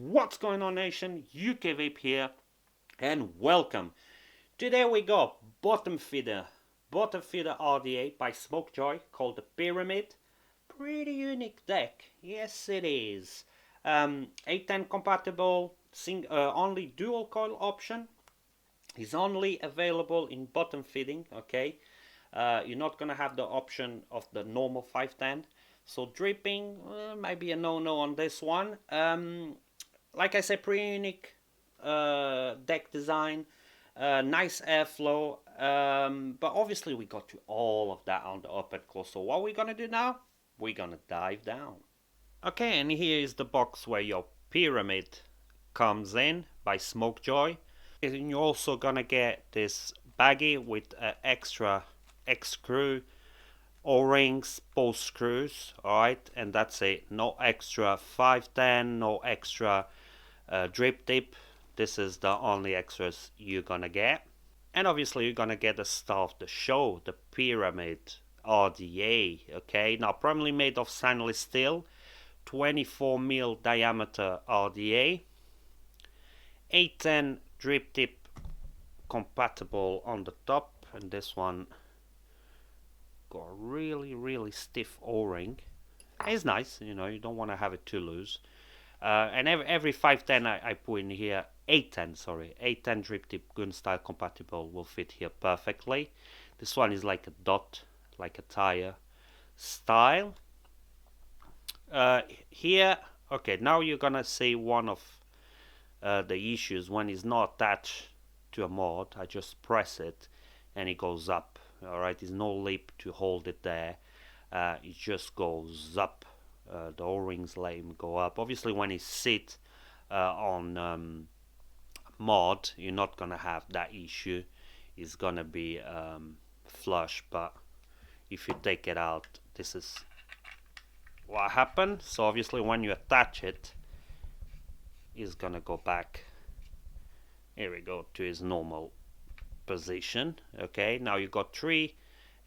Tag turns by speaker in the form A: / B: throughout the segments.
A: What's going on, nation? Vape here, and welcome. Today we got bottom feeder Rda by Smokjoy called the Pyramid. Pretty unique deck, yes it is. 810 compatible, only dual coil option. Is only available in bottom feeding. Okay, you're not gonna have the option of the normal 510. So dripping might be a no-no on this one. Like I said, pretty unique deck design, nice airflow, but obviously we got to all of that on the up and close. So what we're gonna do now? We're gonna dive down. Okay, and here is the box where your Pyramid comes in by Smokjoy. And you're also gonna get this baggie with extra X screw, O-rings, both screws, alright, and that's it. No extra 510, no extra drip tip. This is the only extras you're gonna get. And obviously you're gonna get the star of the show, the Pyramid Rda. Okay, now primarily made of stainless steel, 24mm diameter Rda, 810 drip tip compatible on the top, and this one got a really stiff O-ring. It's nice, you know, you don't want to have it too loose. And every 510 I put in here, 810 drip tip gun style compatible will fit here perfectly. This one is like a dot, like a tire style. Here, okay, now you're gonna see one of the issues when it's not attached to a mod. I just press it and it goes up. Alright, there's no lip to hold it there. It just goes up. The O-rings let him go up. Obviously when it sit on mod, you're not gonna have that issue. It's gonna be flush, but if you take it out, this is what happened. So obviously when you attach it, it's gonna go back, here we go, to his normal position. Okay, now you got 3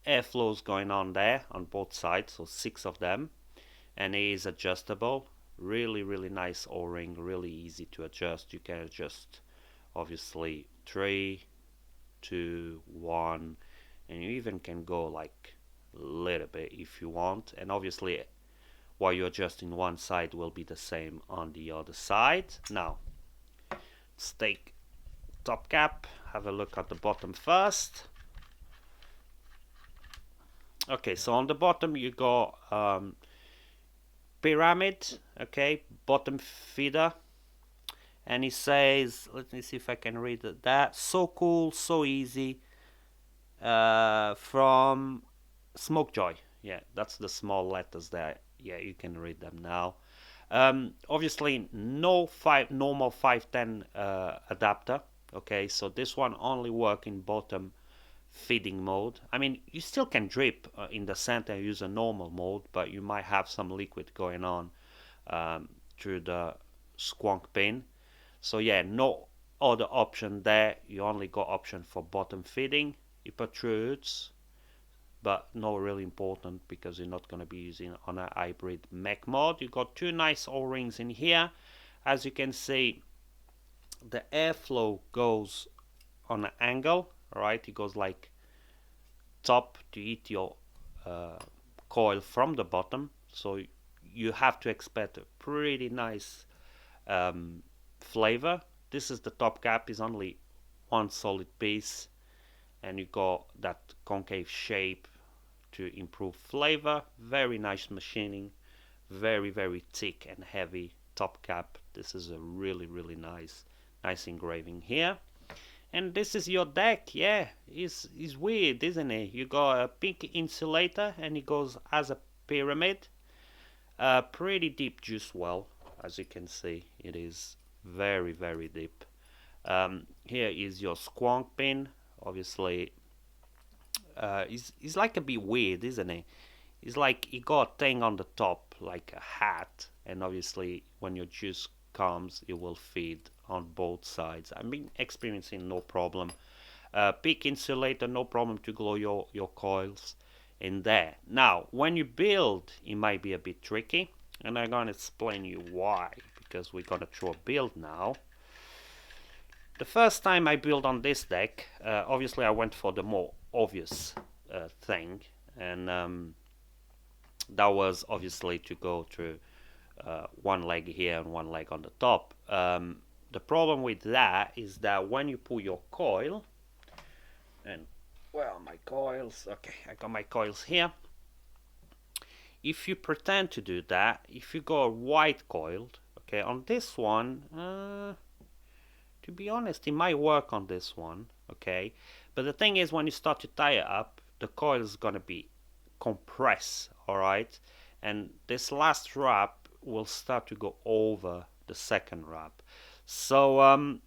A: airflows going on there on both sides, so 6 of them, and it is adjustable. Really nice O-ring, really easy to adjust. You can adjust obviously 3, 2, 1, and you even can go like a little bit if you want. And obviously while you're adjusting one side will be the same on the other side. Now let's take top cap, have a look at the bottom first. Okay, so on the bottom you got Pyramid, okay, bottom feeder, and it says, let me see if I can read that, so cool, so easy, from Smokjoy. Yeah, that's the small letters there. Yeah, you can read them now. Obviously no normal 510 adapter. Okay, so this one only work in bottom feeding mode. I mean, you still can drip in the center and use a normal mode, but you might have some liquid going on through the squonk pin. So yeah, no other option there. You only got option for bottom feeding. It protrudes, but not really important because you're not going to be using on a hybrid mech mode. You got 2 nice O-rings in here. As you can see, the airflow goes on an angle, right? It goes like top to hit your coil from the bottom, so you have to expect a pretty nice flavor. This is the top cap, is only one solid piece, and you got that concave shape to improve flavor. Very nice machining, very thick and heavy top cap. This is a really nice engraving here. And this is your deck. Yeah, it's weird, isn't it? You got a pink insulator and it goes as a pyramid. Pretty deep juice well, as you can see. It is very deep. Here is your squonk pin. Obviously it's like a bit weird, isn't it? It's like you got a thing on the top like a hat, and obviously when your juice comes it will feed on both sides. I've been experiencing no problem. Peak insulator, no problem to glow your coils in there. Now when you build, it might be a bit tricky, and I'm gonna explain you why, because we're gonna throw a build now. The first time I built on this deck, obviously I went for the more obvious thing, and that was obviously to go through one leg here and one leg on the top. The problem with that is that when you pull your coil, and where are my coils? Okay, I got my coils here. If you pretend to do that, if you go white coiled, okay, on this one, to be honest, it might work on this one, okay, but the thing is, when you start to tie it up, the coil is gonna be compressed, all right, and this last wrap will start to go over the second wrap. So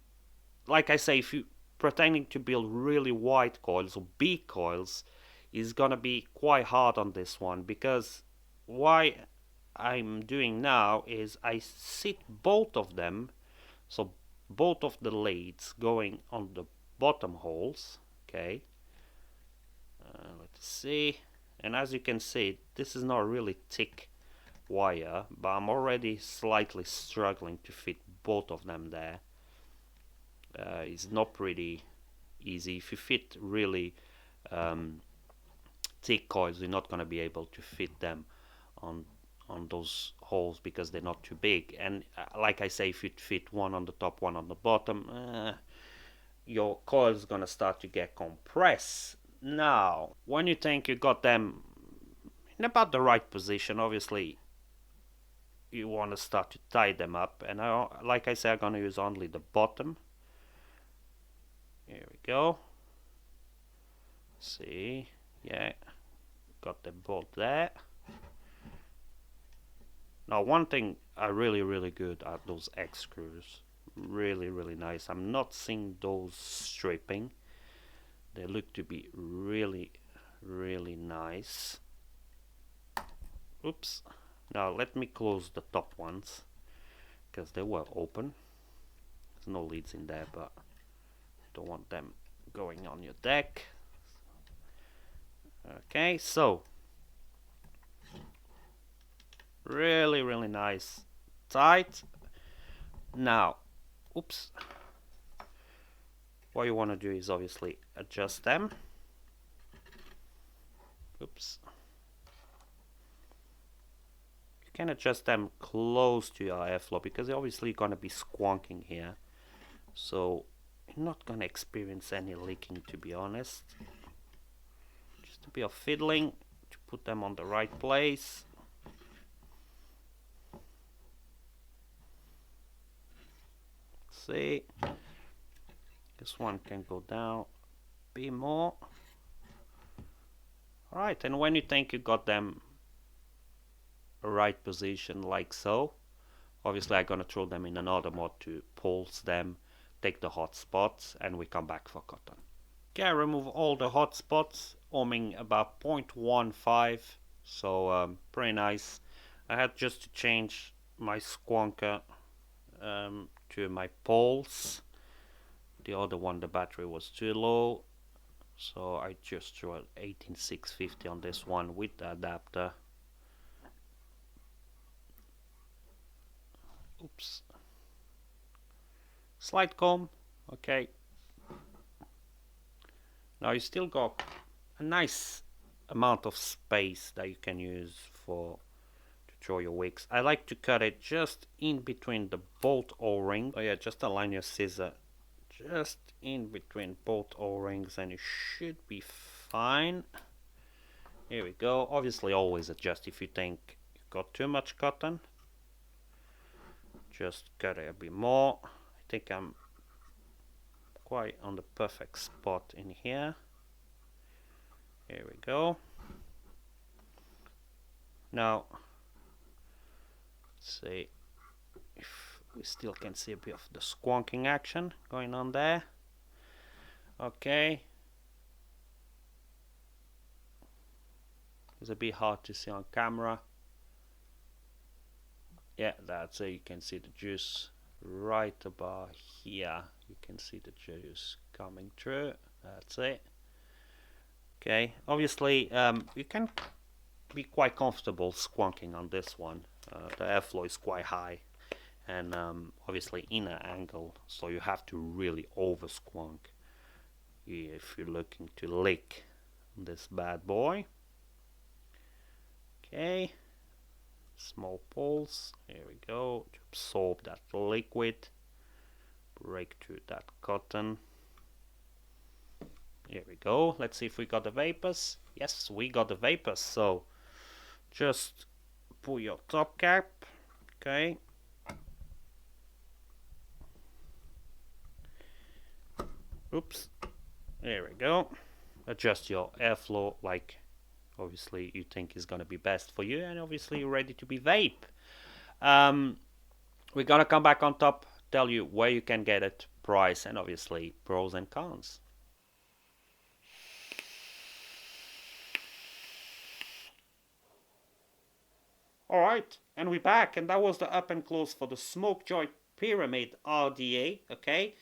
A: like I say, if you pretending to build really wide coils or big coils, is gonna be quite hard on this one, because what I'm doing now is I sit both of them, so both of the leads going on the bottom holes, okay. Let's see, and as you can see, this is not really thick wire, but I'm already slightly struggling to fit both of them there. It's not pretty easy. If you fit really thick coils, you're not going to be able to fit them on those holes because they're not too big. And like I say, if you fit one on the top, one on the bottom, your coil is going to start to get compressed. Now, when you think you got them in about the right position, obviously you want to start to tie them up. And like I said, I'm going to use only the bottom. Here we go. See, yeah, got them both there. Now, one thing I really good at those X screws. Really nice. I'm not seeing those stripping. They look to be really nice. Oops. Now let me close the top ones because they were open. There's no leads in there, but don't want them going on your deck. Okay, so really nice, tight. Now, oops. What you want to do is obviously adjust them. Oops. You can adjust them close to your airflow because you're obviously going to be squonking here. So you're not going to experience any leaking, to be honest. Just a bit of fiddling to put them on the right place. See, this one can go down a bit more. Alright, and when you think you got them right position like so, obviously I'm gonna throw them in another mode to pulse them, take the hot spots, and we come back for cotton. Okay, I remove all the hot spots, ohming about 0.15, so pretty nice. I had just to change my squonker to my poles. The other one, the battery was too low, so I just threw an 18650 on this one with the adapter. Oops. Slide comb, okay. Now you still got a nice amount of space that you can use to throw your wicks. I like to cut it just in between the bolt O-ring. Oh yeah, just align your scissor just in between both O-rings and it should be fine. Here we go. Obviously always adjust if you think you've got too much cotton. Just cut it a bit more. I think I'm quite on the perfect spot in here. Here we go. Now, let's see if we still can see a bit of the squonking action going on there. Okay. It's a bit hard to see on camera. Yeah, that's it. You can see the juice right about here. You can see the juice coming through. That's it. Okay, obviously you can be quite comfortable squonking on this one. The airflow is quite high and obviously inner angle, so you have to really over squonk if you're looking to lick this bad boy. Okay, small pulse, here we go, to absorb that liquid, break through that cotton. Here we go, let's see if we got the vapors. Yes, we got the vapors, so just pull your top cap, okay. Oops, there we go. Adjust your airflow like obviously you think is gonna be best for you, and obviously you're ready to be vape. We're gonna come back on top, tell you where you can get it, price, and obviously pros and cons. Alright, and we're back, and that was the up and close for the Smokjoy Pyramid Rda, okay?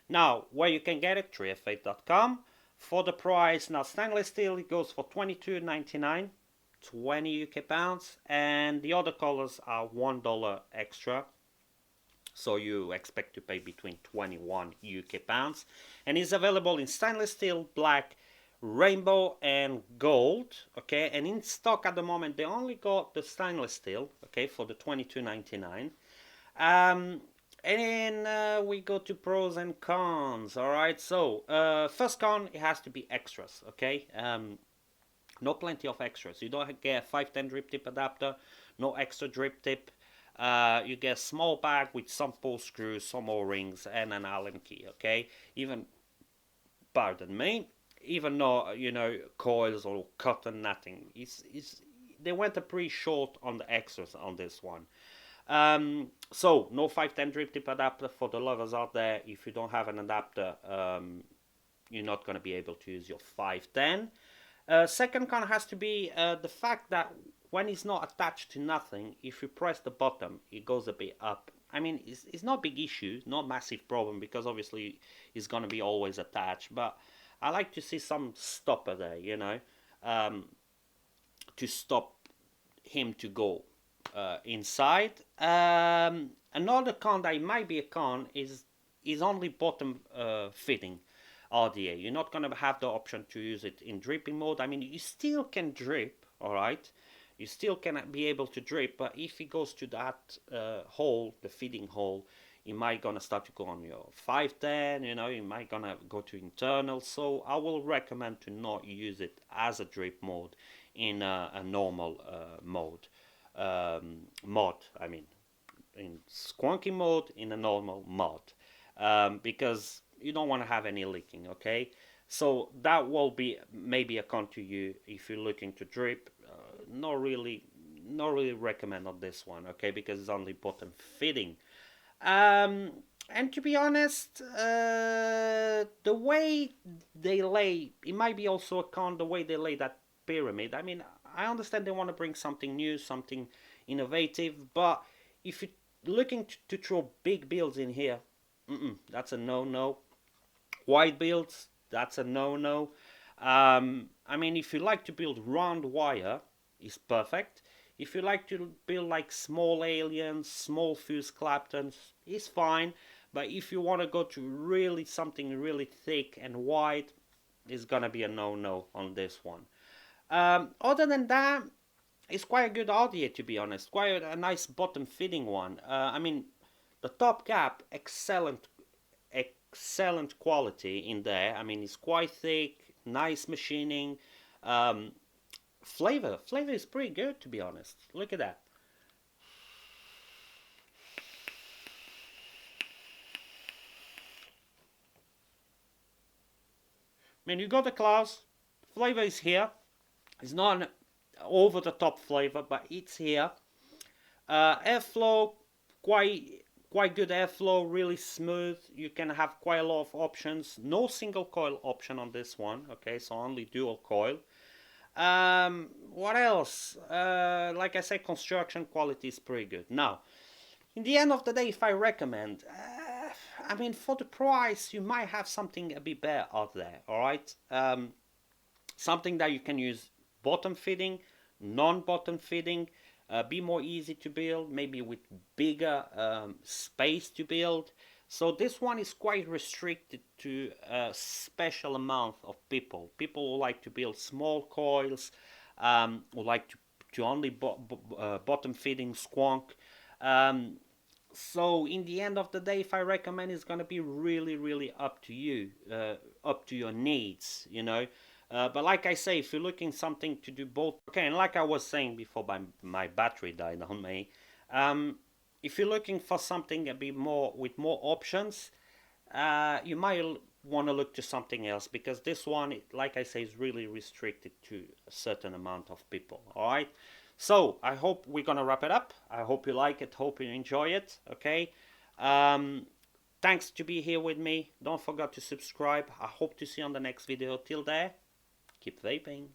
A: Now, where you can get it, 3f8.com. For the price, now stainless steel, it goes for $22.99, 20 UK pounds, and the other colors are $1 extra. So you expect to pay between 21 UK pounds. And it's available in stainless steel, black, rainbow, and gold. Okay, and in stock at the moment, they only got the stainless steel, okay, for the $22.99. And then we go to pros and cons. All right, so first con, it has to be extras. Okay, no plenty of extras. You don't get a 510 drip tip adapter, no extra drip tip. You get a small bag with some pull screws, some O-rings, and an Allen key. Okay, even pardon me, even no coils or cotton, nothing. They went a pretty short on the extras on this one. So no 510 drip tip adapter for the lovers out there. If you don't have an adapter, you're not going to be able to use your 510. Second con has to be the fact that when it's not attached to nothing, if you press the bottom, it goes a bit up. I mean, it's not a big issue, not massive problem, because obviously it's going to be always attached. But I like to see some stopper there, to stop him to go inside. Another con that might be a con is only bottom fitting RDA. You're not going to have the option to use it in dripping mode. I mean, you still can drip, all right? You still can be able to drip, but if it goes to that hole, the feeding hole, it might gonna start to go on your 510, it might gonna go to internal. So I will recommend to not use it as a drip mode in a normal mode. Mod, I mean, in squonky mode, in a normal mod, because you don't want to have any leaking, okay? So that will be maybe a con to you if you're looking to drip. Not really recommend on this one, okay? Because it's only bottom fitting. And to be honest, the way they lay, it might be also a con, the way they lay that pyramid. I mean, I understand they want to bring something new, something innovative, but if you're looking to throw big builds in here, that's a no-no. Wide builds, that's a no-no. I mean, if you like to build round wire, it's perfect. If you like to build like small aliens, small fuse Claptons, it's fine. But if you want to go to really something really thick and wide, it's gonna be a no-no on this one. Other than that, it's quite a good RDA, to be honest. Quite a nice bottom fitting one. I mean, the top cap, excellent quality in there. I mean, it's quite thick, nice machining. Flavor is pretty good, to be honest. Look at that. I mean, you got the claws. Flavor is here. It's not an over the top flavor, but it's here. Airflow, quite good airflow, really smooth. You can have quite a lot of options. No single coil option on this one, okay, so only dual coil. What else? Like I said, construction quality is pretty good. Now, in the end of the day, if I recommend, I mean, for the price, you might have something a bit better out there, alright? Something that you can use bottom fitting, non-bottom fitting, be more easy to build, maybe with bigger space to build. So this one is quite restricted to a special amount of people. People who like to build small coils, who like to only bottom feeding squonk. So in the end of the day, if I recommend, it's going to be really up to you, up to your needs, you know. But like I say, if you're looking something to do both, okay, and like I was saying before, my battery died on me. If you're looking for something a bit more with more options, you might want to look to something else, because this one, like I say, is really restricted to a certain amount of people. All right. So I hope we're gonna wrap it up. I hope you like it. Hope you enjoy it. Okay. Thanks to be here with me. Don't forget to subscribe. I hope to see you on the next video. Till there, keep vaping.